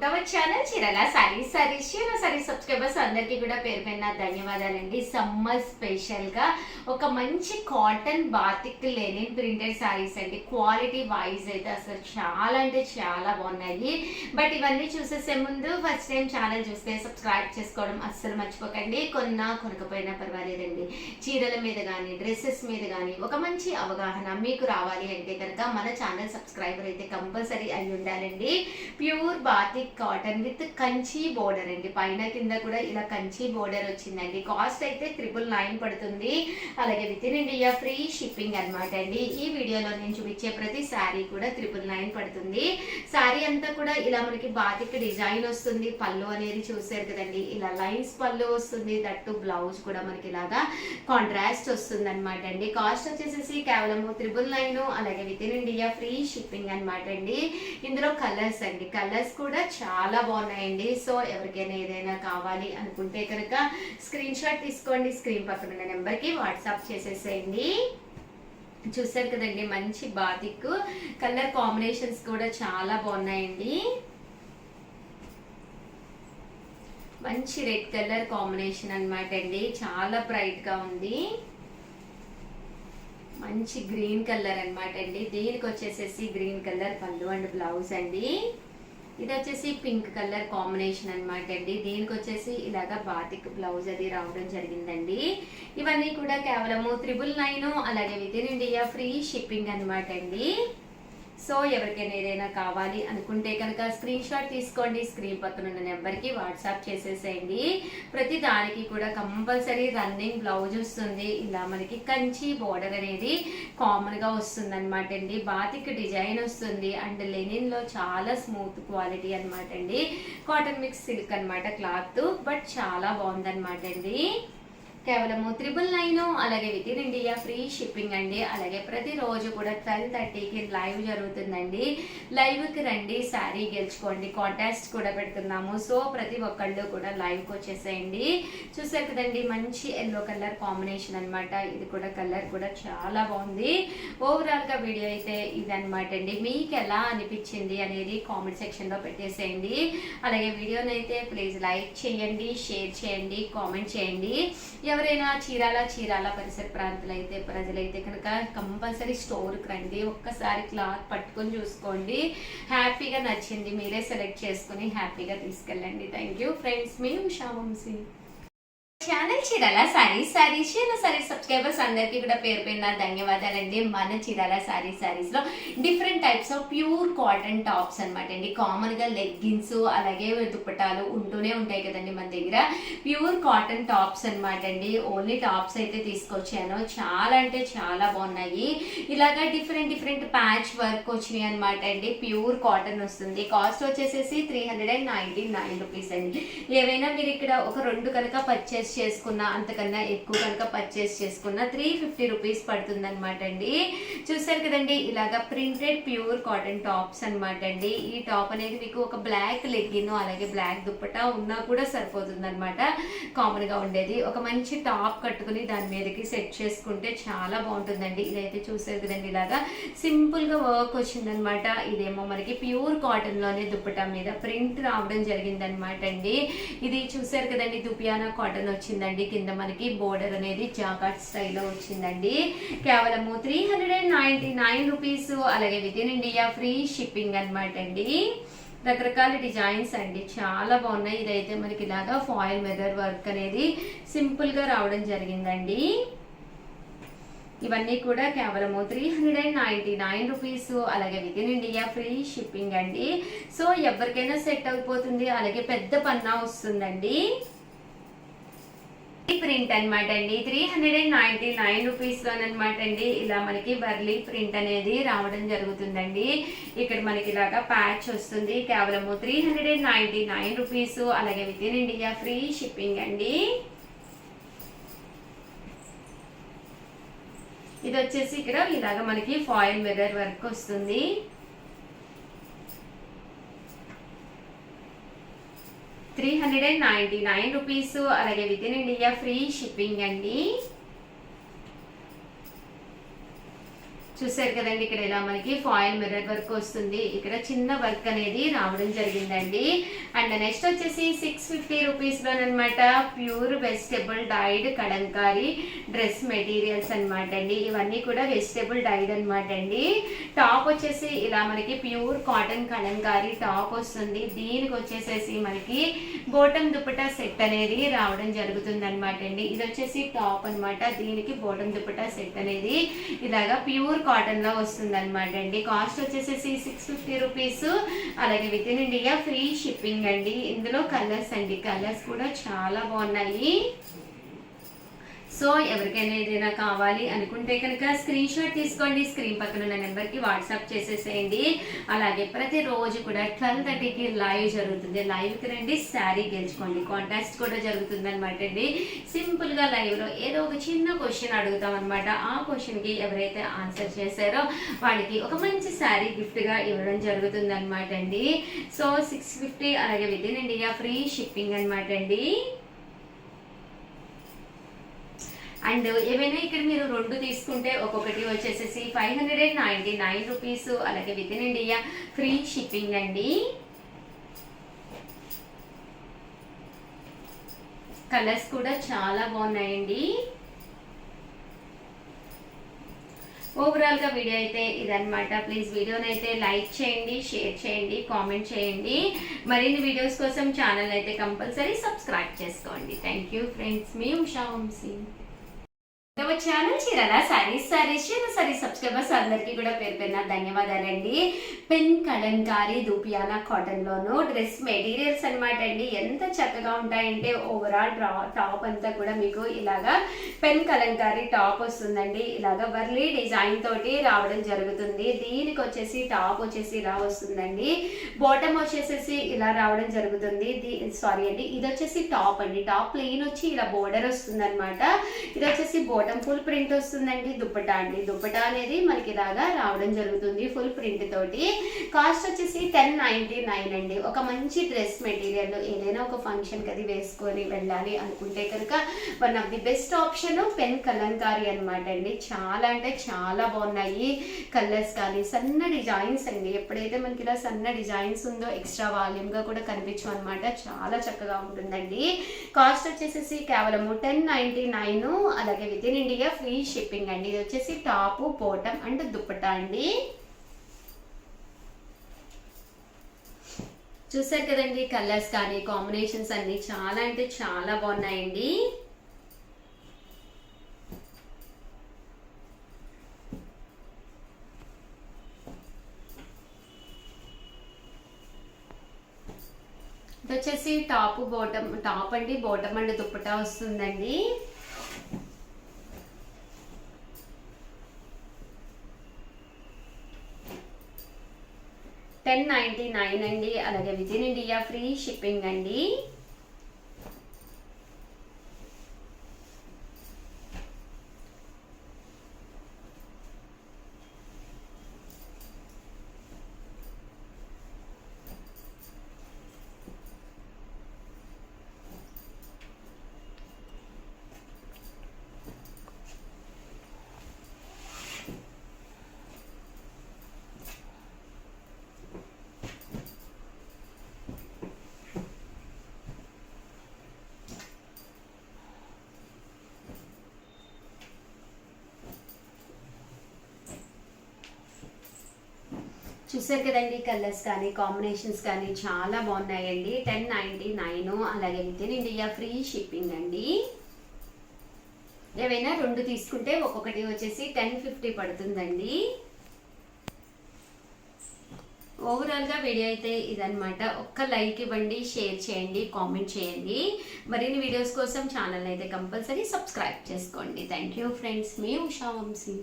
Channel చీరల saris subscribers అందరికీ కూడా పేరు పైన ధన్యవాదాలండి. సమ్మర్ స్పెషల్ గా ఒక మంచి cotton batik linen printed saris అండి. క్వాలిటీ వైజ్ అయితే అసలు చాలా అంటే చాలా బాగున్నాయి. బట్ ఇవన్నీ చూసేసే ముందు ఫస్ట్ టైం ఛానల్ చూస్తే సబ్స్క్రైబ్ చేసుకోవడం అస్సలు మర్చిపోకండి. కొనకపోయినా పర్వాలేదండి. చీరల మీద కానీ డ్రెస్సెస్ మీద కానీ ఒక మంచి అవగాహన మీకు రావాలి అంటే కనుక మన ఛానల్ సబ్స్క్రైబర్ అయితే కంపల్సరీ అయి ఉండాలండి. Pure batik cotton with Kanchi border అండి. పైన కింద కూడా ఇలా కంచి బోర్డర్ వచ్చిందండి. కాస్ట్ అయితే 999 పడుతుంది. అలాగే with in India free shipping అనమాట అండి. ఈ వీడియోలో నేను చూపించే ప్రతి శారీ కూడా 999 పడుతుంది. శారీ అంతా కూడా ఇలా మనకి బాతిక్ డిజైన్ వస్తుంది. పళ్ళు అనేది చూసారు కదండి, ఇలా లైన్స్ పళ్ళు వస్తుంది. దట్టు బ్లౌజ్ కూడా మనకి ఇలాగా కాంట్రాస్ట్ వస్తుంది అనమాట అండి. కాస్ట్ వచ్చేసేసి కేవలం 999. అలాగే with in India free shipping అనమాట అండి. ఇందులో కలర్స్ అండి, కలర్స్ కూడా చాలా బాగున్నాయండి. సో ఎవరికైనా ఏదైనా కావాలి అనుకుంటే కనుక స్క్రీన్ షాట్ తీసుకోండి. స్క్రీన్ పక్కన ఉన్న నెంబర్కి వాట్సాప్ చేసేసేయండి. చూసారు కదండి, మంచి బాతిక్ కలర్ కాంబినేషన్స్ కూడా చాలా బాగున్నాయండి. మంచి రెడ్ కలర్ కాంబినేషన్ అనమాట అండి. చాలా బ్రైట్ గా ఉంది. మంచి గ్రీన్ కలర్ అనమాట అండి. దీనికి వచ్చేసేసి గ్రీన్ కలర్ పళ్ళు అండ్ బ్లౌజ్ అండి. ఇది వచ్చేసి పింక్ కలర్ కాంబినేషన్ అనమాట అండి. దీనికి వచ్చేసి ఇలాగా బాతిక్ బ్లౌజ్ అది రావడం జరిగిందండి. ఇవన్నీ కూడా కేవలం 999. అలాగే with in India free shipping అనమాట అండి. సో ఎవరికైనా ఏదైనా కావాలి అనుకుంటే కనుక స్క్రీన్ షాట్ తీసుకోండి. స్క్రీన్ పక్కన ఉన్న నెంబర్కి వాట్సాప్ చేసేసేయండి. ప్రతి దానికి కూడా కంపల్సరీ రన్నింగ్ బ్లౌజ్ వస్తుంది. ఇలా మనకి కంచి బోర్డర్ అనేది కామన్ గా వస్తుంది అనమాట అండి. బాతిక్ డిజైన్ వస్తుంది అండ్ లెనిన్ లో చాలా స్మూత్ క్వాలిటీ అనమాట అండి. కాటన్ మిక్స్ సిల్క్ అనమాట క్లాత్, బట్ చాలా బాగుందన్నమాట అండి. కేవలం 999. అలాగే with in India free shipping అండి. అలాగే ప్రతిరోజు కూడా 12:30కి లైవ్ జరుగుతుందండి. లైవ్కి రండి, శారీ గెలుచుకోండి. కాంటాక్ట్స్ కూడా పెడుతున్నాము. సో ప్రతి ఒక్కళ్ళు కూడా లైవ్కి వచ్చేసేయండి. చూసారు కదండి, మంచి ఎల్లో కలర్ కాంబినేషన్ అనమాట. ఇది కూడా కలర్ కూడా చాలా బాగుంది. ఓవరాల్గా వీడియో అయితే ఇదనమాట అండి. మీకు ఎలా అనిపించింది అనేది కామెంట్ సెక్షన్లో పెట్టేసేయండి. అలాగే వీడియోనైతే ప్లీజ్ లైక్ చేయండి, షేర్ చేయండి, కామెంట్ చేయండి. ఎవరైనా చీరాల పరిసర ప్రజలైతే కనుక కంపల్సరీ స్టోర్కి రండి. ఒక్కసారి క్లాత్ పట్టుకొని చూసుకోండి. హ్యాపీగా నచ్చింది మీరే సెలెక్ట్ చేసుకుని హ్యాపీగా తీసుకెళ్ళండి. Thank you friends. మీ Usha Vamshi. Channel Chirala sarees subscribers అందరికీ కూడా పేరు పైన ధన్యవాదాలండి. మన చీరాల సారీస్ లో different types of pure cotton tops అనమాట అండి. కామన్ గా లెగ్గిన్స్ అలాగే దుప్పటాలు ఉంటూనే ఉంటాయి కదండి మన దగ్గర. ప్యూర్ కాటన్ టాప్స్ అనమాట అండి. ఓన్లీ టాప్స్ అయితే తీసుకొచ్చాను. చాలా అంటే చాలా బాగున్నాయి. ఇలాగా డిఫరెంట్ ప్యాచ్ వర్క్ వచ్చినాయి అనమాట అండి. ప్యూర్ కాటన్ వస్తుంది. కాస్ట్ వచ్చేసేసి 399 రూపీస్ అండి. ఏవైనా మీరు ఇక్కడ ఒక 2 కనుక పర్చేస్ చేసుకున్నా, అంతకన్నా ఎక్కువ కనుక పర్చేస్ చేసుకున్నా 350 రూపీస్ పడుతుంది అనమాట అండి. చూసారు కదండి, ఇలాగా ప్రింటెడ్ ప్యూర్ కాటన్ టాప్స్ అనమాట అండి. ఈ టాప్ అనేది మీకు ఒక బ్లాక్ లెగ్గిన్ అలాగే బ్లాక్ దుప్పటా ఉన్నా కూడా సరిపోతుంది అనమాట. కామన్ గా ఉండేది ఒక మంచి టాప్ కట్టుకుని దాని మీదకి సెట్ చేసుకుంటే చాలా బాగుంటుందండి. ఇదైతే చూసారు కదండి, ఇలాగా సింపుల్ గా వర్క్ వచ్చిందనమాట. ఇదేమో మనకి ప్యూర్ కాటన్ లోనే దుప్పటా మీద ప్రింట్ రావడం జరిగిందనమాట అండి. ఇది చూసారు కదండి, దుపియానా కాటన్ వచ్చిందండి. కింద మనకి బోర్డర్ అనేది జాకాట్ స్టైల్లో వచ్చిందండి. కేవలం 399 రూపీస్. అలాగే with in India free shipping అనమాట అండి. రకరకాల డిజైన్స్ అండి, చాలా బాగున్నాయి. ఇదైతే మనకి ఇలాగా ఫాయిల్ మిర్రర్ వర్క్ అనేది సింపుల్ గా రావడం జరిగిందండి. ఇవన్నీ కూడా కేవలం 399 రూపీస్. అలాగే with in India free shipping అండి. సో ఎవరికైనా సెట్ అయిపోతుంది. అలాగే పెద్ద పన్నా వస్తుందండి. ప్రింట్ అనమాట అండి. 399 రూపీస్ అనమాట అండి. ఇలా మనకి వర్లీ ప్రింట్ అనేది రావడం జరుగుతుందండి. ఇక్కడ మనకి ఇలాగా ప్యాచ్ వస్తుంది. కేవలం 399 రూపీస్. అలాగే with in India free shipping అండి. ఇది వచ్చేసి ఇక్కడ ఇలాగా మనకి ఫాయిల్ మిర్రర్ వర్క్ వస్తుంది. 399 రూపీస్. అలాగే with in India free shipping అండి. చూసారు కదండి, ఇక్కడ ఇలా మనకి ఫాయిల్ మిర్రర్ వర్క్ వస్తుంది. ఇక్కడ చిన్న వర్క్ అనేది రావడం జరిగిందండి. అండ్ నెక్స్ట్ వచ్చేసి 650 రూపీస్లోనమాట pure vegetable dyed kalamkari dress materials అనమాట అండి. ఇవన్నీ కూడా వెజిటబుల్ డైడ్ అనమాట అండి. టాప్ వచ్చేసి ఇలా మనకి ప్యూర్ కాటన్ కలంకారీ టాప్ వస్తుంది. దీనికి వచ్చేసేసి మనకి బోటం దుపట్టా సెట్ అనేది రావడం జరుగుతుంది అనమాట అండి. ఇది వచ్చేసి టాప్ అనమాట, దీనికి బోటం దుపట్టా సెట్ అనేది ఇలాగా ప్యూర్ కాటన్ లో వస్తుంది అనమాట అండి. కాస్ట్ వచ్చేసేసి 650 రూపీస్. అలాగే with in India free shipping అండి. ఇందులో కలర్స్ అండి, కలర్స్ కూడా చాలా బాగున్నాయి. సో ఎవరికైనా ఏదైనా కావాలి అనుకుంటే కనుక స్క్రీన్ షాట్ తీసుకోండి, స్క్రీన్ పక్కన ఉన్న నెంబర్కి వాట్సాప్ చేసేసేయండి. అలాగే ప్రతిరోజు కూడా 12:30కి లైవ్ జరుగుతుంది. లైవ్కి రండి, శారీ గెలుచుకోండి. కాంటాక్ట్ కూడా జరుగుతుంది అనమాట అండి. సింపుల్గా లైవ్లో ఏదో ఒక చిన్న క్వశ్చన్ అడుగుతాం అనమాట. ఆ క్వశ్చన్కి ఎవరైతే ఆన్సర్ చేశారో వాళ్ళకి ఒక మంచి శారీ గిఫ్ట్గా ఇవ్వడం జరుగుతుంది అనమాట అండి. సో 650, అలాగే with in India free shipping అనమాట అండి. అండ్ ఏవైనా ఇక్కడ మీరు 2 తీసుకుంటే ఒక్కొక్కటి వచ్చేసేసి 599 రూపీస్. అలాగే with in India free shipping అండి. కలర్స్ కూడా చాలా బాగున్నాయండి. ఓవరాల్గా వీడియో అయితే ఇదనమాట. ప్లీజ్ వీడియోని అయితే లైక్ చేయండి, షేర్ చేయండి, కామెంట్ చేయండి. మరిన్ని వీడియోస్ కోసం ఛానల్ అయితే కంపల్సరీ సబ్స్క్రైబ్ చేసుకోండి. థ్యాంక్ యూ ఫ్రెండ్స్, మీ Usha Vamshi. Channel Chirala sarees subscribers అందరికీ కూడా పేరు పేరున ధన్యవాదాలండి. పెన్ కలంకారీ దూపియానా కాటన్ లోను డ్రెస్ మెటీరియల్స్ అనమాట అండి. ఎంత చక్కగా ఉంటాయంటే ఓవరాల్ టాప్ అంతా కూడా మీకు ఇలాగా పెన్ కలంకారీ టాప్ వస్తుందండి. ఇలాగా వర్లీ డిజైన్ తోటి రావడం జరుగుతుంది. దీనికి వచ్చేసి టాప్ వచ్చేసి ఇలా వస్తుందండి. బాటమ్ వచ్చేసేసి ఇలా రావడం జరుగుతుంది. సారీ అండి, ఇది వచ్చేసి టాప్ అండి. టాప్ ప్లెయిన్ వచ్చి ఇలా బోర్డర్ వస్తుంది అనమాట. ఇది వచ్చేసి బాటమ్ ఫుల్ ప్రింట్ వస్తుందండి. దుప్పటా అండి, దుప్పటా అనేది మనకి ఇలాగా రావడం జరుగుతుంది ఫుల్ ప్రింట్ తోటి. కాస్ట్ వచ్చేసి 1099 అండి. ఒక మంచి డ్రెస్ మెటీరియల్ ఏదైనా ఒక ఫంక్షన్ కి అది వేసుకొని వెళ్ళాలి అనుకుంటే కనుక one of the best option pen Kalamkari అనమాట అండి. చాలా అంటే చాలా బాగున్నాయి కలర్స్ కానీ సన్న డిజైన్స్ అండి. ఎప్పుడైతే మనకి ఇలా సన్న డిజైన్స్ ఉందో ఎక్స్ట్రా వాల్యూమ్ గా కూడా కనిపించు అనమాట. చాలా చక్కగా ఉంటుందండి. కాస్ట్ వచ్చేసి కేవలం 1099. అలాగే with in India free shipping అండి. ఇది వచ్చేసి టాప్, బాటమ్ అండ్ దుప్పటా అండి. చూసారు కదండి, కలర్స్ కానీ కాంబినేషన్స్ అన్ని చాలా అంటే చాలా బాగున్నాయండి. ఇది వచ్చేసి టాప్, బాటమ్, టాప్ అండి, బాటమ్ అండ్ దుప్పటా వస్తుందండి. $1099 అండి. అలాగే with in India free shipping అండి. చూసారు కదండి, కలర్స్ కానీ కాంబినేషన్స్ కానీ చాలా బాగున్నాయండి. 1099. అలాగే with in India free shipping అండి. ఏవైనా 2 తీసుకుంటే ఒక్కొక్కటి వచ్చేసి 1050 పడుతుందండి. ఓవరాల్గా వీడియో అయితే ఇదనమాట. ఒక్క లైక్ ఇవ్వండి, షేర్ చేయండి, కామెంట్ చేయండి. మరిన్ని వీడియోస్ కోసం ఛానల్ అయితే కంపల్సరీ సబ్స్క్రైబ్ చేసుకోండి. థ్యాంక్ యూ ఫ్రెండ్స్, మీ ఉషా వంశీ.